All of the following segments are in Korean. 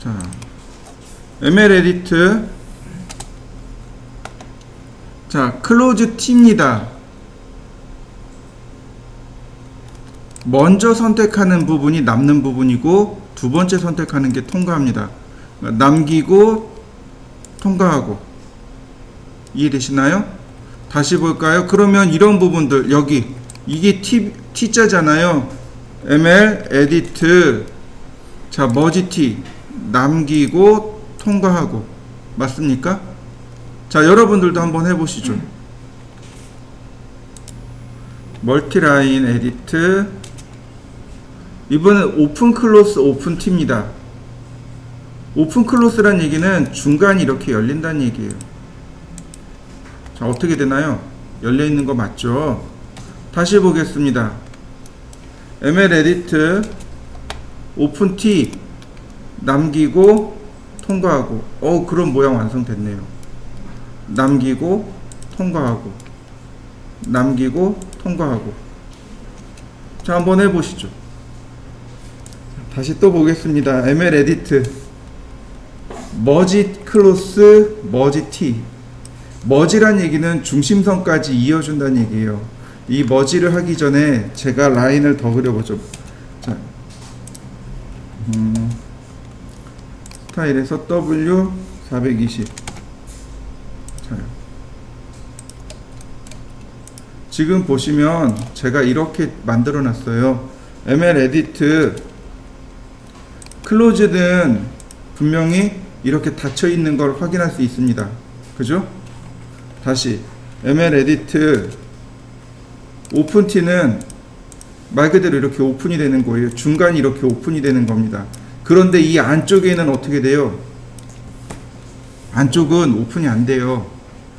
자, ML 에디트. 자, 클로즈 T입니다. 먼저 선택하는 부분이 남는 부분이고 두 번째 선택하는 게 통과합니다. 남기고 통과하고. 이해되시나요? 다시 볼까요? 그러면 이런 부분들 여기 이게 T자잖아요. ML 에디트. 자, 머지 T 남기고 통과하고. 맞습니까? 자, 여러분들도 한번 해보시죠. 멀티라인 에디트. 이번엔 오픈 클로스 오픈 T입니다. 오픈 클로스란 얘기는 중간이 이렇게 열린다는 얘기예요. 자, 어떻게 되나요? 열려 있는 거 맞죠? 다시 보겠습니다. ML 에디트 오픈 T 남기고 통과하고. 그런 모양 완성됐네요. 남기고 통과하고 남기고 통과하고. 자, 한번 해보시죠. 다시 또 보겠습니다. ML 에디트 머지 클로스 머지 T. 머지란 얘기는 중심선까지 이어준다는 얘기예요. 이 머지를 하기 전에 제가 라인을 더 그려보죠. 자, 스타일에서 W 420. 자, 지금 보시면 제가 이렇게 만들어 놨어요. ML 에디트 클로즈는 분명히 이렇게 닫혀 있는 걸 확인할 수 있습니다. 그죠? 다시 ML 에디트 오픈 T는 말 그대로 이렇게 오픈이 되는 거예요. 중간이 이렇게 오픈이 되는 겁니다. 그런데 이 안쪽에는 어떻게 돼요? 안쪽은 오픈이 안 돼요.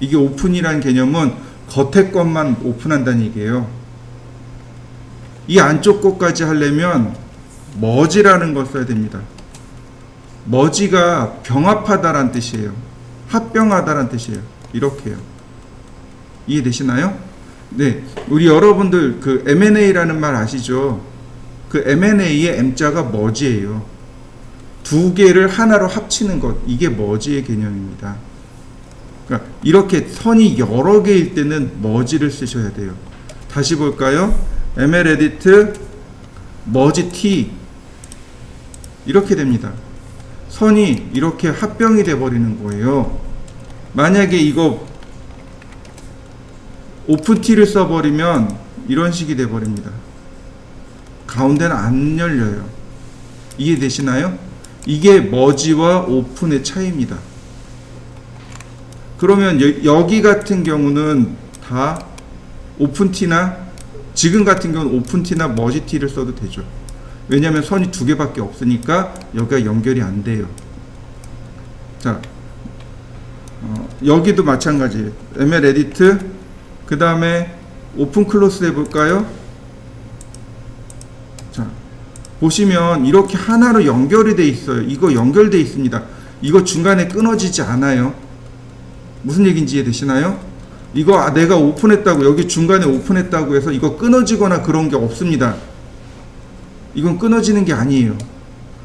이게 오픈이라는 개념은 겉에 것만 오픈한다는 얘기예요. 이 안쪽 것까지 하려면 머지라는 걸 써야 됩니다. 머지가 병합하다란 뜻이에요. 합병하다란 뜻이에요. 이렇게요. 이해되시나요? 네, 우리 여러분들 그 M&A라는 말 아시죠? 그 M&A의 M자가 머지예요. 두 개를 하나로 합치는 것, 이게 머지의 개념입니다. 그러니까 이렇게 선이 여러 개일 때는 머지를 쓰셔야 돼요. 다시 볼까요? ML 에디트 머지 T 이렇게 됩니다. 선이 이렇게 합병이 돼 버리는 거예요. 만약에 이거 오픈 T를 써버리면 이런 식이 돼 버립니다. 가운데는 안 열려요. 이해되시나요? 이게 머지와 오픈의 차이입니다. 그러면 여기 같은 경우는 다 오픈 T나 지금 같은 경우는 오픈 T나 머지 T를 써도 되죠. 왜냐하면 선이 두 개밖에 없으니까 여기가 연결이 안 돼요. 자, 여기도 마찬가지예요. ML 에디트 그 다음에 오픈 클로스 해볼까요? 자, 보시면 이렇게 하나로 연결이 돼 있어요. 이거 연결돼 있습니다. 이거 중간에 끊어지지 않아요. 무슨 얘기인지 이해되시나요? 이거 내가 오픈했다고 여기 중간에 오픈했다고 해서 이거 끊어지거나 그런 게 없습니다. 이건 끊어지는 게 아니에요.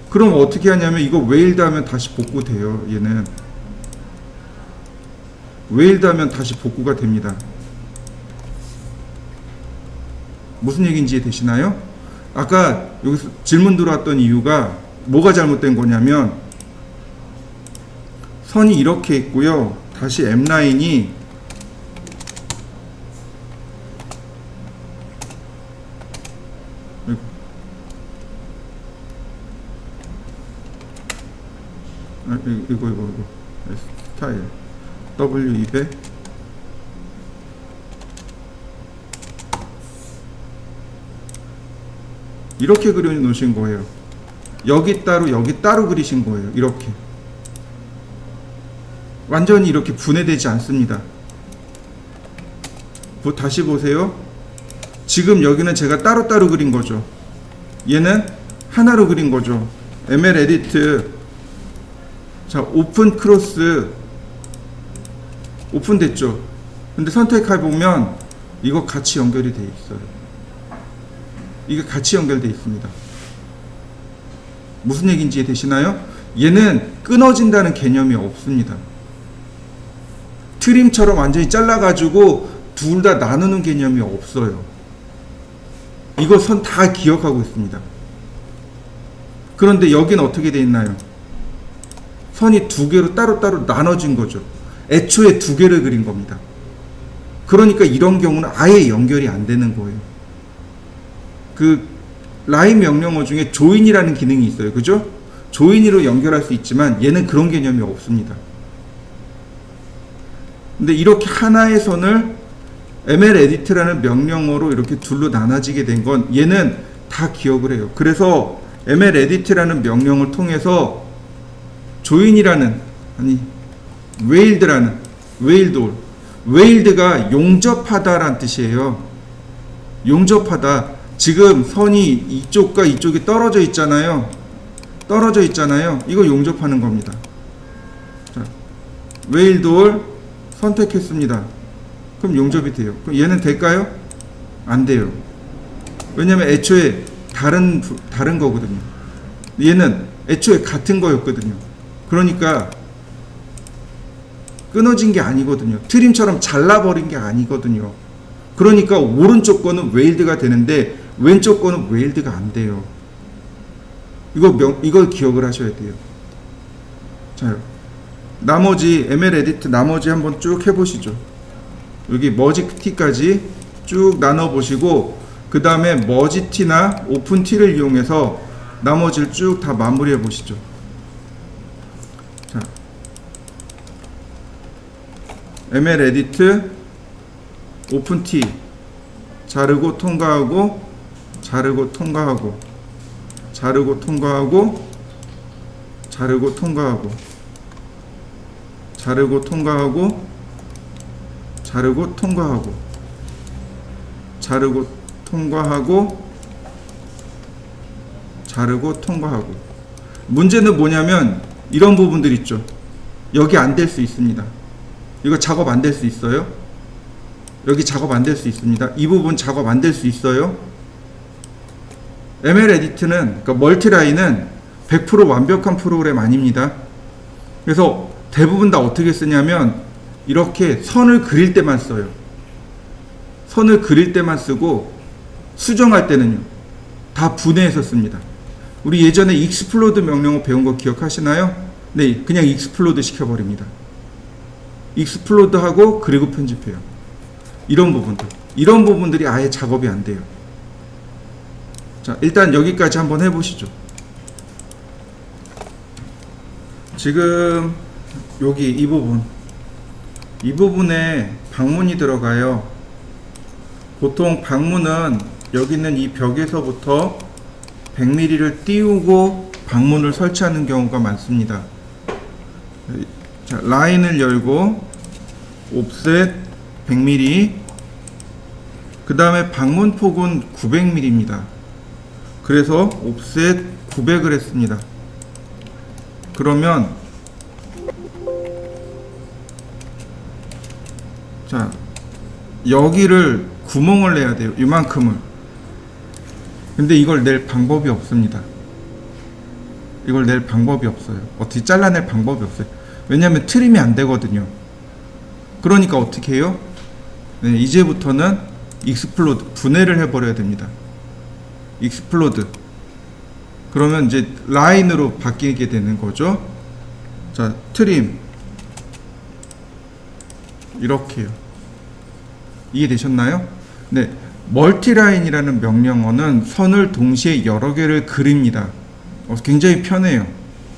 그럼 어떻게 하냐면 이거 웨일드 하면 다시 복구돼요. 얘는 웨일드 하면 다시 복구가 됩니다. 무슨 얘기인지 되시나요? 아까 여기서 질문 들어왔던 이유가 뭐가 잘못된 거냐면 선이 이렇게 있고요. 다시 M라인이 이거 스타일 W200 이렇게 그려 놓으신 거예요. 여기 따로 그리신 거예요. 이렇게 완전히 이렇게 분해되지 않습니다. 다시 보세요. 지금 여기는 제가 따로따로 그린 거죠. 얘는 하나로 그린 거죠. ML 에디트 자, 오픈 크로스 오픈됐죠. 근데 선택해 보면 이거 같이 연결이 돼 있어요. 이게 같이 연결돼 있습니다. 무슨 얘기인지 되시나요? 얘는 끊어진다는 개념이 없습니다. 트림처럼 완전히 잘라가지고 둘 다 나누는 개념이 없어요. 이거 선 다 기억하고 있습니다. 그런데 여기는 어떻게 돼 있나요? 선이 두 개로 따로따로 나눠진 거죠. 애초에 두 개를 그린 겁니다. 그러니까 이런 경우는 아예 연결이 안 되는 거예요. 그 라인 명령어 중에 조인이라는 기능이 있어요. 그죠? 조인으로 연결할 수 있지만 얘는 그런 개념이 없습니다. 근데 이렇게 하나의 선을 ML 에디트라는 명령어로 이렇게 둘로 나눠지게 된 건 얘는 다 기억을 해요. 그래서 ML 에디트라는 명령을 통해서 조인이라는, 아니 웨일드라는, 웨일드가 용접하다란 뜻이에요. 용접하다. 지금 선이 이쪽과 이쪽이 떨어져 있잖아요. 이거 용접하는 겁니다. 자, 웨일드 선택했습니다. 그럼 용접이 돼요. 그럼 얘는 될까요? 안 돼요. 왜냐면 애초에 다른 거거든요. 얘는 애초에 같은 거였거든요. 그러니까 끊어진 게 아니거든요. 트림처럼 잘라버린 게 아니거든요. 그러니까 오른쪽 거는 웨일드가 되는데 왼쪽 거는 웨일드가 안 돼요. 이걸 기억을 하셔야 돼요. 자, 나머지 ML 에디트 나머지 한번 쭉 해보시죠. 여기 머지 T까지 쭉 나눠 보시고 그 다음에 머지 T나 오픈 T를 이용해서 나머지를 쭉 다 마무리해 보시죠. 자, ML 에디트 오픈 T 자르고 통과하고 자르고 통과하고 자르고 통과하고 자르고 통과하고 자르고 통과하고 자르고 통과하고 자르고 통과하고 자르고 통과하고. 문제는 뭐냐면 이런 부분들 있죠. 여기 안 될 수 있습니다. 이거 작업 안 될 수 있어요. 여기 작업 안 될 수 있습니다. 이 부분 작업 안 될 수 있어요. ML 에디트는, 그러니까 멀티라인은 100% 완벽한 프로그램 아닙니다. 그래서 대부분 다 어떻게 쓰냐면 이렇게 선을 그릴 때만 써요. 선을 그릴 때만 쓰고 수정할 때는요 다 분해해서 씁니다. 우리 예전에 익스플로드 명령어 배운 거 기억하시나요? 네, 그냥 익스플로드 시켜버립니다. 익스플로드 하고 그리고 편집해요. 이런 부분들이 아예 작업이 안 돼요. 자, 일단 여기까지 한번 해보시죠. 지금 여기 이 부분에 방문이 들어가요. 보통 방문은 여기 있는 이 벽에서부터 100mm를 띄우고 방문을 설치하는 경우가 많습니다. 자, 라인을 열고 옵셋 100mm, 그 다음에 방문 폭은 900mm입니다. 그래서 옵셋 900을 했습니다. 그러면 자, 여기를 구멍을 내야 돼요. 이만큼을. 근데 이걸 낼 방법이 없습니다. 이걸 낼 방법이 없어요. 어떻게 잘라낼 방법이 없어요. 왜냐하면 트림이 안 되거든요. 그러니까 어떻게 해요? 네, 이제부터는 익스플로드, 분해를 해버려야 됩니다. 익스플로드. 그러면 이제 라인으로 바뀌게 되는 거죠. 자, 트림. 이렇게요. 이해되셨나요? 네. 멀티라인이라는 명령어는 선을 동시에 여러 개를 그립니다. 굉장히 편해요.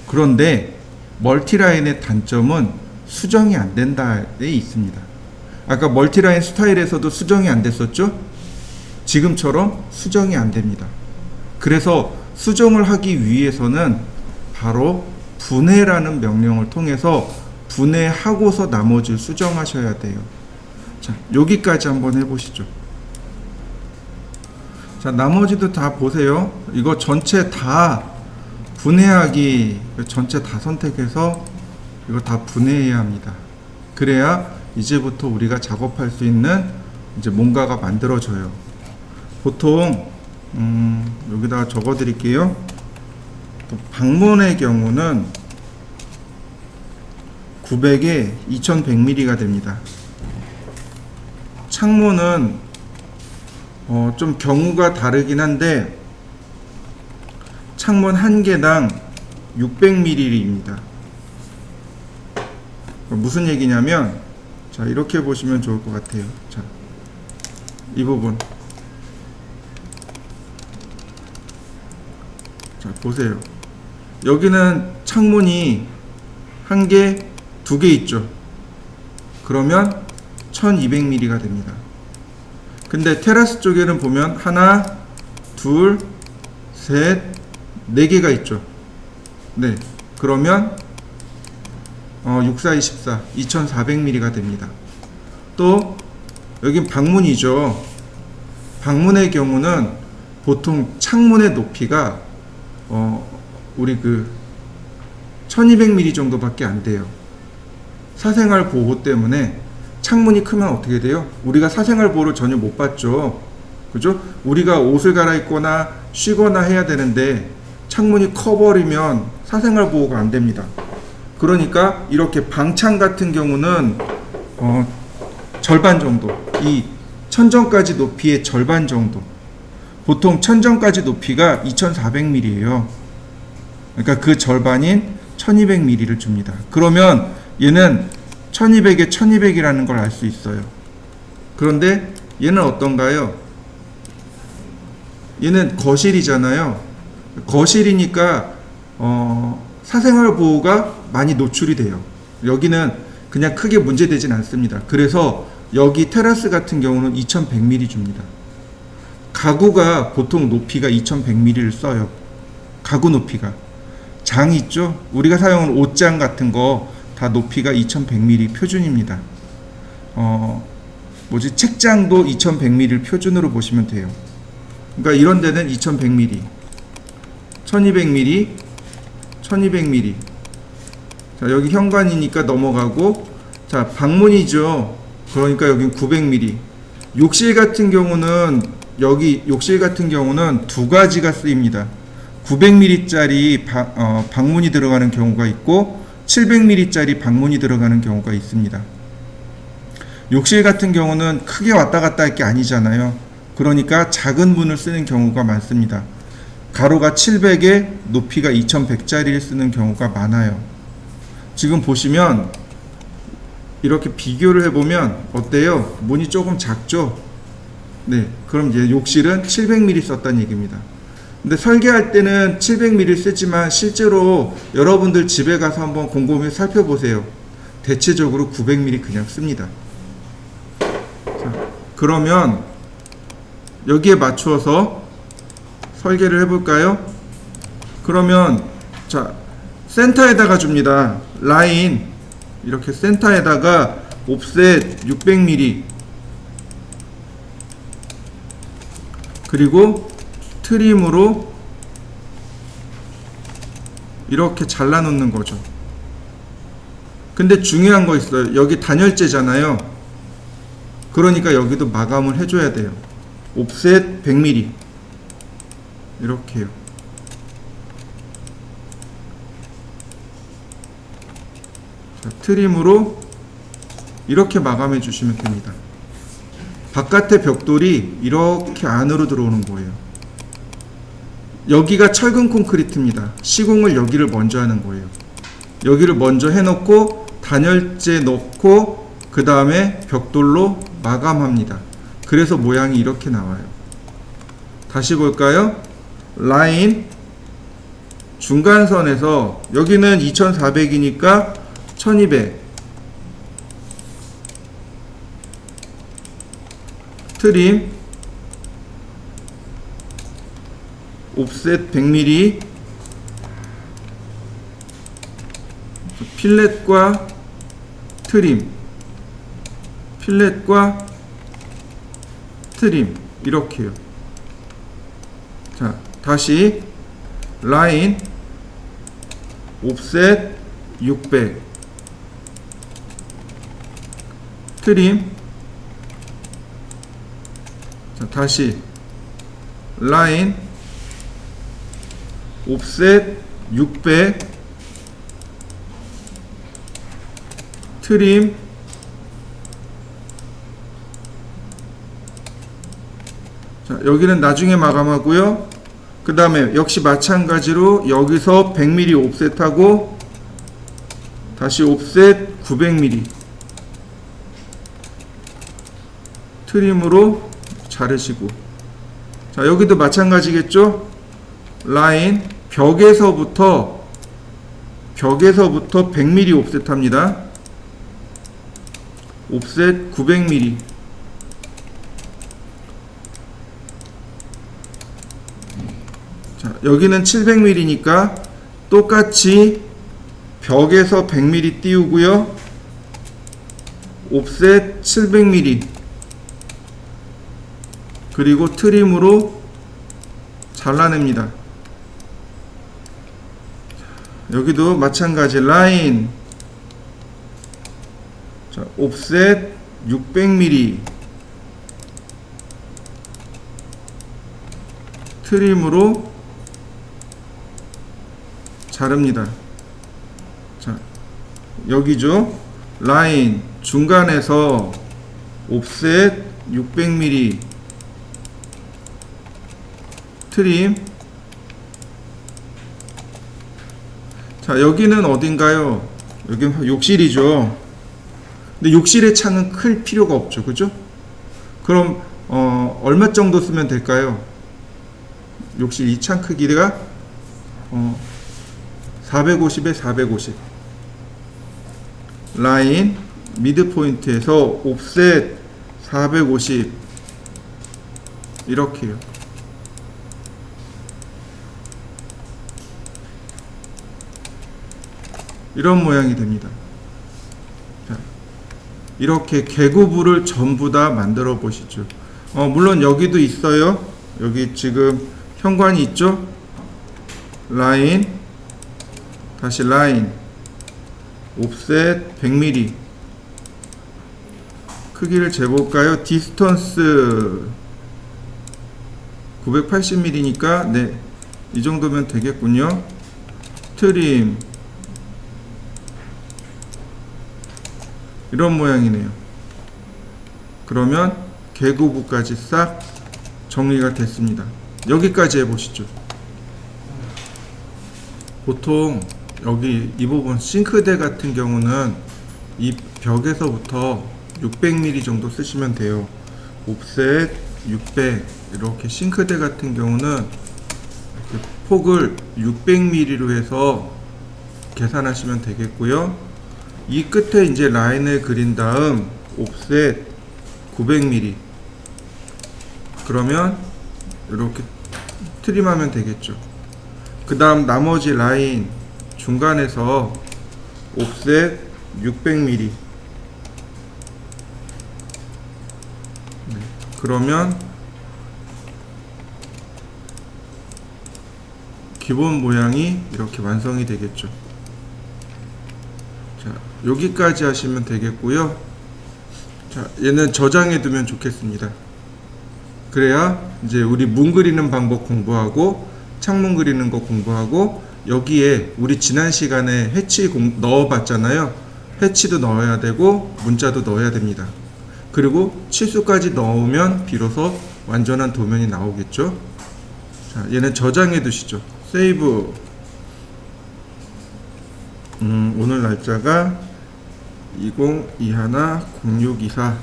그런데 멀티라인의 단점은 수정이 안 된다에 있습니다. 아까 멀티라인 스타일에서도 수정이 안 됐었죠? 지금처럼 수정이 안 됩니다. 그래서 수정을 하기 위해서는 바로 분해라는 명령을 통해서 분해하고서 나머지를 수정하셔야 돼요. 자, 여기까지 한번 해보시죠. 자, 나머지도 다 보세요. 이거 전체 다 분해하기, 전체 다 선택해서 이거 다 분해해야 합니다. 그래야 이제부터 우리가 작업할 수 있는 이제 뭔가가 만들어져요. 보통 여기다가 적어 드릴게요. 방문의 경우는 900에 2100mm가 됩니다. 창문은 좀 경우가 다르긴 한데 창문 한 개당 600mm입니다. 무슨 얘기냐면, 자, 이렇게 보시면 좋을 것 같아요. 자, 이 부분. 자, 보세요. 여기는 창문이 한 개, 두 개 있죠. 그러면 1200mm가 됩니다. 근데 테라스 쪽에는 보면 하나, 둘, 셋, 네 개가 있죠. 네. 그러면 6, 4, 24, 2400mm가 됩니다. 또 여긴 방문이죠. 방문의 경우는 보통 창문의 높이가 우리 1200mm 정도밖에 안 돼요. 사생활 보호 때문에 창문이 크면 어떻게 돼요? 우리가 사생활 보호를 전혀 못 받죠. 그죠? 우리가 옷을 갈아입거나 쉬거나 해야 되는데 창문이 커버리면 사생활 보호가 안 됩니다. 그러니까 이렇게 방창 같은 경우는 절반 정도, 이 천정까지 높이의 절반 정도. 보통 천정까지 높이가 2400mm예요. 그러니까 그 절반인 1200mm를 줍니다. 그러면 얘는 1200에 1200이라는 걸 알 수 있어요. 그런데 얘는 어떤가요? 얘는 거실이잖아요. 거실이니까 사생활 보호가 많이 노출이 돼요. 여기는 그냥 크게 문제되진 않습니다. 그래서 여기 테라스 같은 경우는 2100mm 줍니다. 가구가 보통 높이가 2100mm를 써요. 가구 높이가. 장 있죠? 우리가 사용하는 옷장 같은 거 다 높이가 2100mm 표준입니다. 책장도 2100mm를 표준으로 보시면 돼요. 그러니까 이런 데는 2100mm, 1200mm, 1200mm. 자, 여기 현관이니까 넘어가고, 자, 방문이죠. 그러니까 여긴 900mm. 욕실 같은 경우는, 여기 욕실 같은 경우는 두 가지가 쓰입니다. 900mm짜리 방문이 들어가는 경우가 있고 700mm짜리 방문이 들어가는 경우가 있습니다. 욕실 같은 경우는 크게 왔다 갔다 할 게 아니잖아요. 그러니까 작은 문을 쓰는 경우가 많습니다. 가로가 700에 높이가 2100짜리를 쓰는 경우가 많아요. 지금 보시면 이렇게 비교를 해보면 어때요? 문이 조금 작죠? 네, 그럼 이제 욕실은 700mm 썼다는 얘기입니다. 근데 설계할 때는 700mm 쓰지만 실제로 여러분들 집에 가서 한번 곰곰이 살펴보세요. 대체적으로 900mm 그냥 씁니다. 자, 그러면 여기에 맞추어서 설계를 해볼까요? 그러면 자, 센터에다가 줍니다. 라인 이렇게 센터에다가 옵셋 600mm 그리고 트림으로 이렇게 잘라 놓는 거죠. 근데 중요한 거 있어요. 여기 단열재잖아요. 그러니까 여기도 마감을 해줘야 돼요. 옵셋 100mm 이렇게요. 자, 트림으로 이렇게 마감해 주시면 됩니다. 바깥의 벽돌이 이렇게 안으로 들어오는 거예요. 여기가 철근 콘크리트입니다. 시공을 여기를 먼저 하는 거예요. 여기를 먼저 해놓고 단열재 넣고 그 다음에 벽돌로 마감합니다. 그래서 모양이 이렇게 나와요. 다시 볼까요? 라인 중간선에서 여기는 2400이니까 1200 트림 옵셋 100mm 필렛과 트림 필렛과 트림 이렇게요. 자, 다시 라인 옵셋 600 트림 자, 다시 라인 옵셋 600 트림, 자, 여기는 나중에 마감하고요. 그 다음에 역시 마찬가지로 여기서 100mm 옵셋하고 다시 옵셋 900mm 트림으로 자르시고, 자, 여기도 마찬가지겠죠. 라인 벽에서부터 100mm 옵셋합니다. 옵셋 900mm. 자, 여기는 700mm니까 똑같이 벽에서 100mm 띄우고요. 옵셋 700mm 그리고 트림으로 잘라냅니다. 여기도 마찬가지 라인, 자, 옵셋 600mm 트림으로 자릅니다. 자, 여기죠. 라인 중간에서 옵셋 600mm 트림. 자, 여기는 어딘가요? 여기는 욕실이죠. 근데 욕실의 창은 클 필요가 없죠. 그죠? 그럼 얼마 정도 쓰면 될까요? 욕실 이 창 크기가 450에 450. 라인 미드 포인트에서 옵셋 450 이렇게요. 이런 모양이 됩니다. 자, 이렇게 개구부를 전부 다 만들어 보시죠. 물론 여기도 있어요. 여기 지금 현관이 있죠. 라인, 다시 라인, 옵셋 100mm 크기를 재볼까요? 디스턴스 980mm니까 네, 이 정도면 되겠군요. 트림 이런 모양이네요. 그러면 개구부까지 싹 정리가 됐습니다. 여기까지 해보시죠. 보통 여기 이 부분 싱크대 같은 경우는 이 벽에서부터 600mm 정도 쓰시면 돼요. 옵셋 600 이렇게 싱크대 같은 경우는 이렇게 폭을 600mm로 해서 계산하시면 되겠고요. 이 끝에 이제 라인을 그린 다음 옵셋 900mm 그러면 이렇게 트림하면 되겠죠. 그 다음 나머지 라인 중간에서 옵셋 600mm 네, 그러면 기본 모양이 이렇게 완성이 되겠죠. 자, 여기까지 하시면 되겠고요. 자, 얘는 저장해 두면 좋겠습니다. 그래야 이제 우리 문 그리는 방법 공부하고 창문 그리는 거 공부하고 여기에 우리 지난 시간에 해치 넣어 봤잖아요. 해치도 넣어야 되고 문자도 넣어야 됩니다. 그리고 치수까지 넣으면 비로소 완전한 도면이 나오겠죠. 자, 얘는 저장해 두시죠. 세이브. 오늘 날짜가 2021-0624.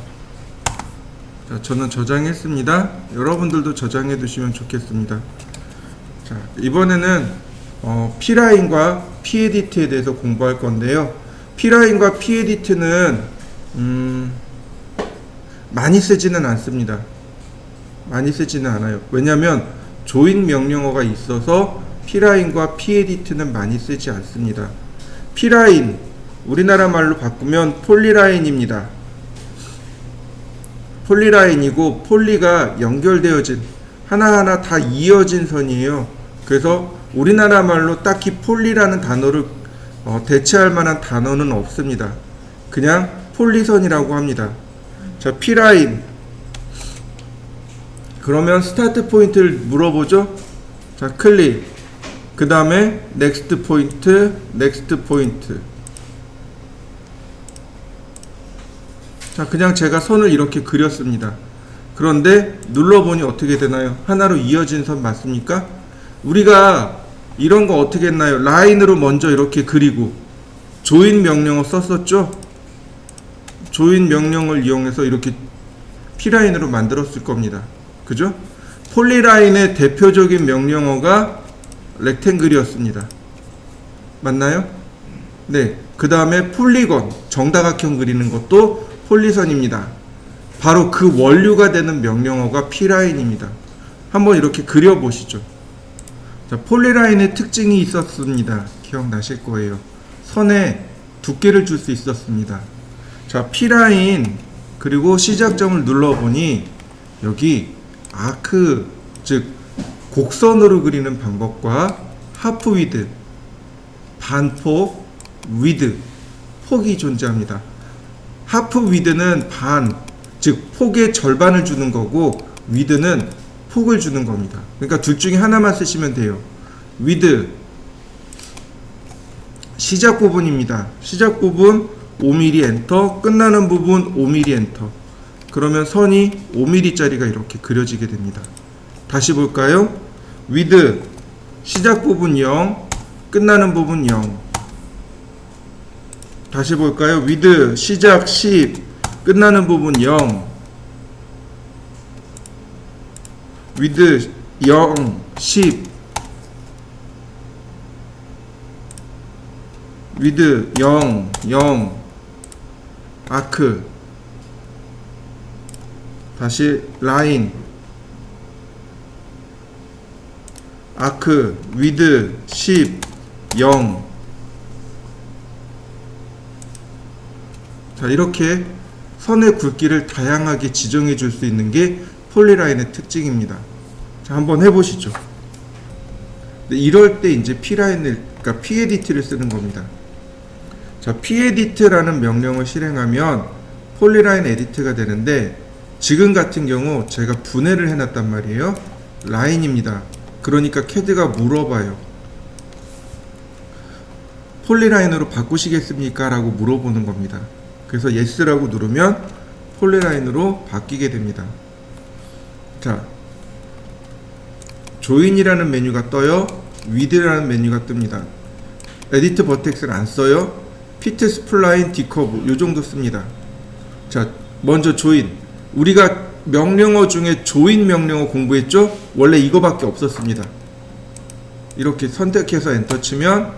자, 저는 저장했습니다. 여러분들도 저장해 두시면 좋겠습니다. 자, 이번에는 P라인과 P에디트에 대해서 공부할 건데요. P라인과 P에디트는 많이 쓰지는 않습니다. 많이 쓰지는 않아요. 왜냐하면 조인 명령어가 있어서 P라인과 P에디트는 많이 쓰지 않습니다. P라인, 우리나라 말로 바꾸면 폴리라인입니다. 폴리라인이고 폴리가 연결되어진 하나하나 다 이어진 선이에요. 그래서 우리나라 말로 딱히 폴리라는 단어를 대체할 만한 단어는 없습니다. 그냥 폴리선이라고 합니다. 자, P라인. 그러면 스타트 포인트를 물어보죠. 자, 클릭. 그 다음에 넥스트 포인트, 넥스트 포인트. 자, 그냥 제가 선을 이렇게 그렸습니다. 그런데 눌러보니 어떻게 되나요? 하나로 이어진 선 맞습니까? 우리가 이런 거 어떻게 했나요? 라인으로 먼저 이렇게 그리고 조인 명령어 썼었죠? 조인 명령을 이용해서 이렇게 P라인으로 만들었을 겁니다. 그죠? 폴리라인의 대표적인 명령어가 렉탱글이었습니다. 맞나요? 네. 그 다음에 폴리건, 정다각형 그리는 것도 폴리선입니다. 바로 그 원류가 되는 명령어가 P라인입니다. 한번 이렇게 그려보시죠. 자, 폴리라인의 특징이 있었습니다. 기억나실 거예요. 선에 두께를 줄 수 있었습니다. 자, P라인 그리고 시작점을 눌러보니 여기 아크, 즉 곡선으로 그리는 방법과 하프 위드, 반폭, 위드, 폭이 존재합니다. 하프 위드는 반, 즉 폭의 절반을 주는 거고 위드는 폭을 주는 겁니다. 그러니까 둘 중에 하나만 쓰시면 돼요. 위드, 시작 부분입니다. 시작 부분 5mm 엔터, 끝나는 부분 5mm 엔터. 그러면 선이 5mm짜리가 이렇게 그려지게 됩니다. 다시 볼까요? 위드, 시작 부분 0, 끝나는 부분 0. 다시 볼까요? 위드, 시작 10, 끝나는 부분 0. 위드 0, 10. 위드 0, 0. 아크. 다시 라인. 아크, 위드 10, 0. 자, 이렇게 선의 굵기를 다양하게 지정해 줄 수 있는 게 폴리라인의 특징입니다. 자, 한번 해보시죠. 이럴 때 이제 P라인을, 그러니까 P에디트를 쓰는 겁니다. 자, P에디트라는 명령을 실행하면 폴리라인 에디트가 되는데 지금 같은 경우 제가 분해를 해놨단 말이에요. 라인입니다. 그러니까 캐드가 물어봐요. 폴리라인으로 바꾸시겠습니까? 라고 물어보는 겁니다. 그래서 yes라고 누르면 폴리라인으로 바뀌게 됩니다. 자, 조인이라는 메뉴가 떠요. 위드라는 메뉴가 뜹니다. 에디트 버텍스를 안 써요. 피트, 스플라인, 디커브 요 정도 씁니다. 자, 먼저 조인. 우리가 명령어 중에 조인 명령어 공부했죠? 원래 이거밖에 없었습니다. 이렇게 선택해서 엔터 치면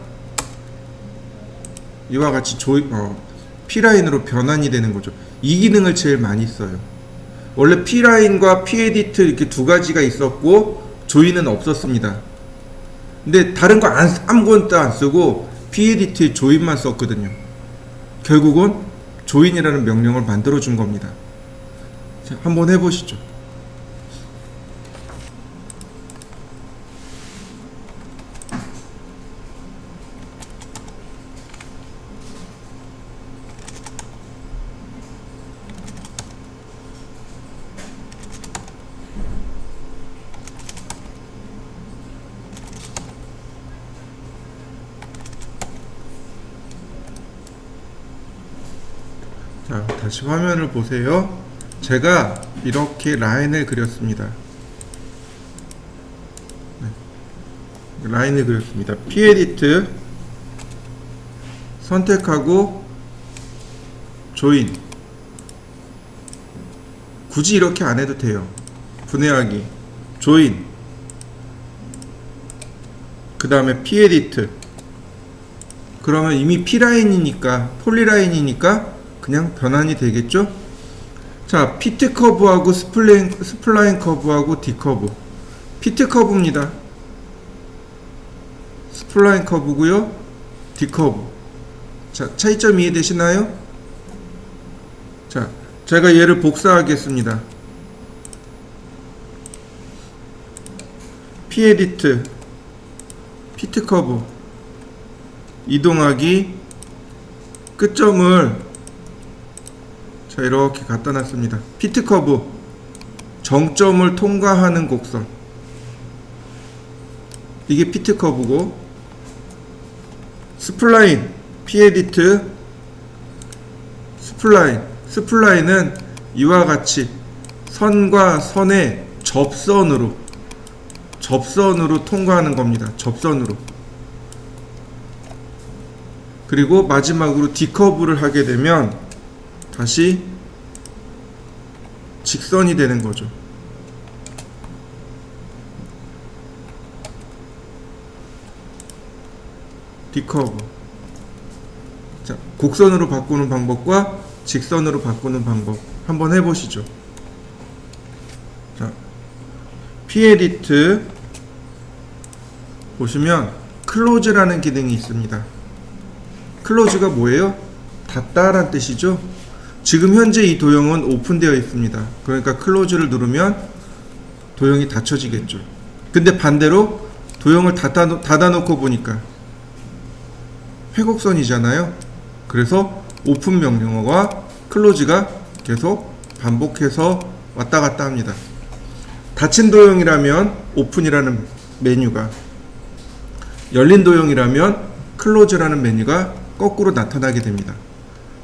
이와 같이 P라인으로 변환이 되는 거죠. 이 기능을 제일 많이 써요. 원래 P라인과 P에디트 이렇게 두 가지가 있었고 조인은 없었습니다. 근데 다른 거 아무것도 안 쓰고 P에디트에 조인만 썼거든요. 결국은 조인이라는 명령을 만들어 준 겁니다. 자, 한번 해보시죠. 자, 다시 화면을 보세요. 제가 이렇게 라인을 그렸습니다. 네. 라인을 그렸습니다. P에디트 선택하고 조인. 굳이 이렇게 안 해도 돼요. 분해하기, 조인, 그 다음에 P에디트. 그러면 이미 P라인이니까, 폴리라인이니까 그냥 변환이 되겠죠? 자, 피트 커브하고 스플라인 커브하고 디커브. 피트 커브입니다. 스플라인 커브고요. 디커브. 자, 차이점 이해되시나요? 자, 제가 얘를 복사하겠습니다. P에디트, 피트 커브, 이동하기, 끝점을 자, 이렇게 갖다 놨습니다. 피트 커브, 정점을 통과하는 곡선. 이게 피트 커브고, 스플라인, P에디트, 스플라인, 스플라인은 이와 같이 선과 선의 접선으로 통과하는 겁니다. 접선으로. 그리고 마지막으로 디커브를 하게 되면 다시 직선이 되는 거죠. 디커브. 자, 곡선으로 바꾸는 방법과 직선으로 바꾸는 방법 한번 해보시죠. 자, pEdit 보시면 클로즈라는 기능이 있습니다. 클로즈가 뭐예요? 닫다란 뜻이죠. 지금 현재 이 도형은 오픈되어 있습니다. 그러니까 클로즈를 누르면 도형이 닫혀지겠죠. 근데 반대로 도형을 닫아놓고 보니까 회곡선이잖아요. 그래서 오픈 명령어와 클로즈가 계속 반복해서 왔다 갔다 합니다. 닫힌 도형이라면 오픈이라는 메뉴가, 열린 도형이라면 클로즈라는 메뉴가 거꾸로 나타나게 됩니다.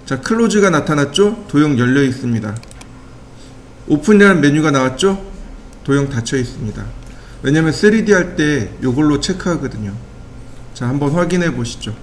자, 클로즈가 나타났죠? 도형 열려 있습니다. 오픈이라는 메뉴가 나왔죠? 도형 닫혀 있습니다. 왜냐면 3D 할 때 이걸로 체크하거든요. 자, 한번 확인해 보시죠.